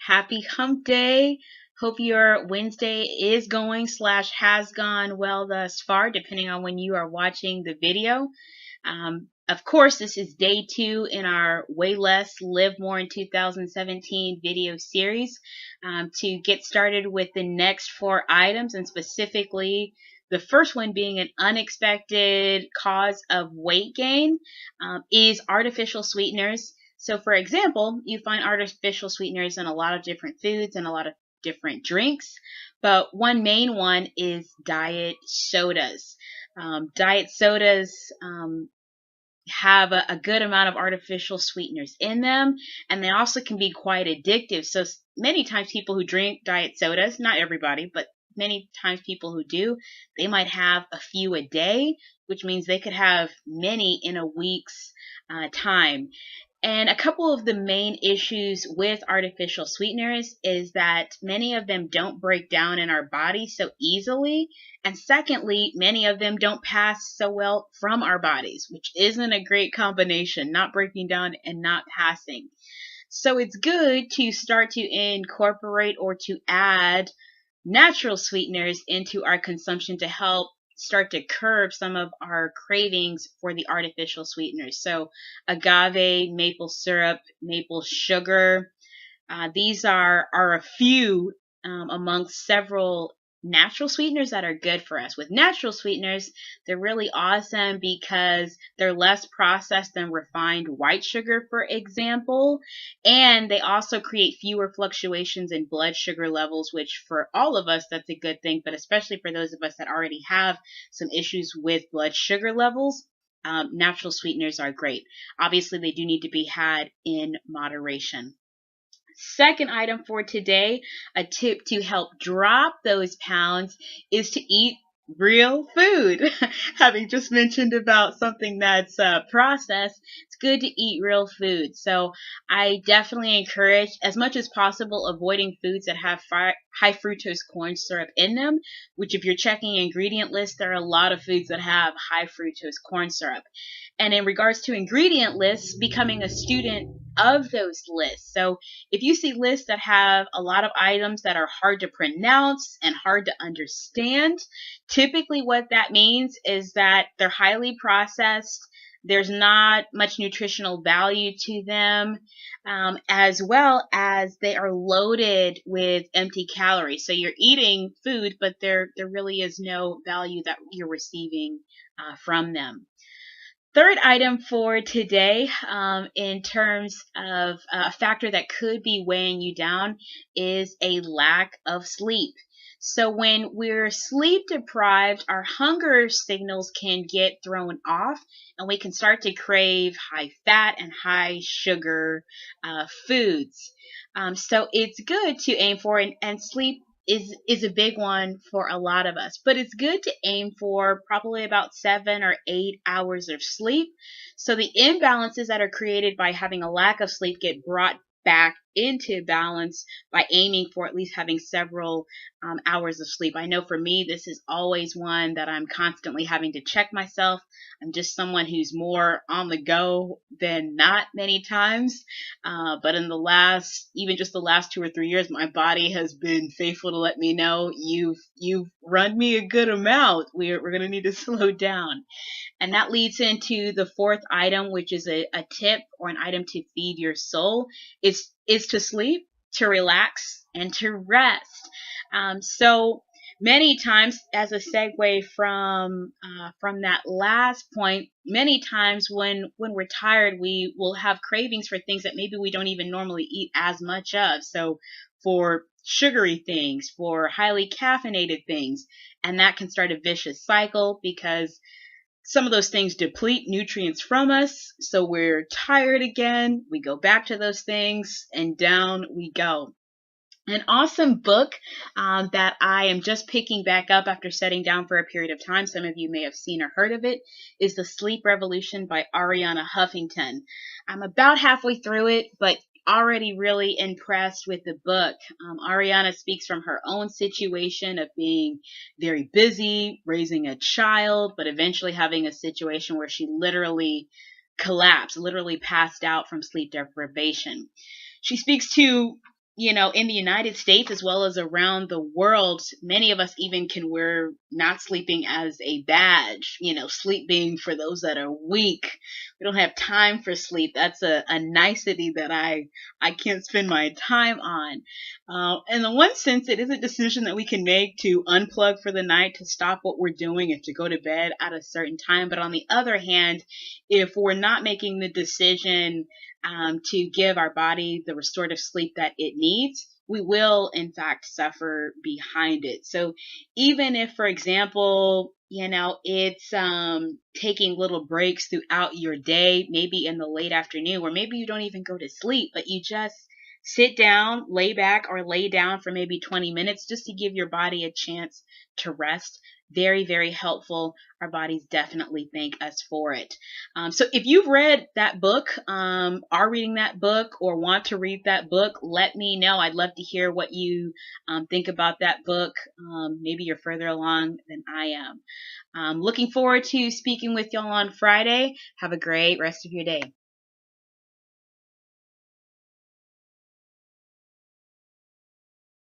Happy hump day. Hope your Wednesday is going slash has gone well thus far, depending on when you are watching the video. Of course, this is day 2 in our Way Less, Live More in 2017 video series. To get started with the next 4 items, and specifically the first one being an unexpected cause of weight gain, is artificial sweeteners. So, for example, you find artificial sweeteners in a lot of different foods and a lot of different drinks, but one main one is diet sodas. Diet sodas have a good amount of artificial sweeteners in them, and they also can be quite addictive. So many times people who drink diet sodas, not everybody, but many times people who do, they might have a few a day, which means they could have many in a week's time. And a couple of the main issues with artificial sweeteners is that many of them don't break down in our body so easily. And secondly, many of them don't pass so well from our bodies, which isn't a great combination, not breaking down and not passing. So it's good to start to incorporate or to add natural sweeteners into our consumption to help start to curb some of our cravings for the artificial sweeteners. So agave, maple syrup, maple sugar, these are a few amongst several natural sweeteners that are good for us. With natural sweeteners, they're really awesome because they're less processed than refined white sugar, for example, and they also create fewer fluctuations in blood sugar levels, which for all of us, that's a good thing, but especially for those of us that already have some issues with blood sugar levels, natural sweeteners are great. Obviously, they do need to be had in moderation. Second item for today, a tip to help drop those pounds, is to eat real food. Having just mentioned about something that's processed, it's good to eat real food. So I definitely encourage, as much as possible, avoiding foods that have high fructose corn syrup in them, which if you're checking ingredient lists, there are a lot of foods that have high fructose corn syrup. And in regards to ingredient lists, becoming a student of those lists. So if you see lists that have a lot of items that are hard to pronounce and hard to understand, typically what that means is that they're highly processed. There's not much nutritional value to them, as well as they are loaded with empty calories. So you're eating food, but there really is no value that you're receiving from them. Third item for today, in terms of a factor that could be weighing you down, is a lack of sleep. So when we're sleep deprived, our hunger signals can get thrown off, and we can start to crave high fat and high sugar foods. So it's good to aim for, and sleep is a big one for a lot of us, but it's good to aim for probably about 7 or 8 hours of sleep, so the imbalances that are created by having a lack of sleep get brought back into balance by aiming for at least having several hours of sleep. I know for me, this is always one that I'm constantly having to check myself. I'm just someone who's more on the go than not many times. But in even just the last 2 or 3 years, my body has been faithful to let me know you've run me a good amount. We're going to need to slow down. And that leads into the fourth item, which is a tip or an item to feed your soul, is to sleep, to relax, and to rest. So many times, as a segue from that last point, many times when we're tired, we will have cravings for things that maybe we don't even normally eat as much of. So for sugary things, for highly caffeinated things, and that can start a vicious cycle because some of those things deplete nutrients from us, so we're tired again. We go back to those things, and down we go. An awesome book that I am just picking back up after setting down for a period of time, some of you may have seen or heard of it, is The Sleep Revolution by Arianna Huffington. I'm about halfway through it, but already really impressed with the book. Ariana speaks from her own situation of being very busy, raising a child, but eventually having a situation where she literally collapsed, literally passed out from sleep deprivation. She speaks to in the United States as well as around the world, many of us even can wear not sleeping as a badge, sleep being for those that are weak. We don't have time for sleep. That's a nicety that I can't spend my time on. In the one sense, it is a decision that we can make to unplug for the night, to stop what we're doing and to go to bed at a certain time. But on the other hand, if we're not making the decision to give our body the restorative sleep that it needs, we will in fact suffer behind it. So even if, for example, it's taking little breaks throughout your day, maybe in the late afternoon, or maybe you don't even go to sleep, but you just sit down, lay back, or lay down for maybe 20 minutes just to give your body a chance to rest. Very, very helpful. Our bodies definitely thank us for it. So if you've read that book, are reading that book, or want to read that book, let me know. I'd love to hear what you think about that book. Maybe you're further along than I am. Looking forward to speaking with y'all on Friday. Have a great rest of your day.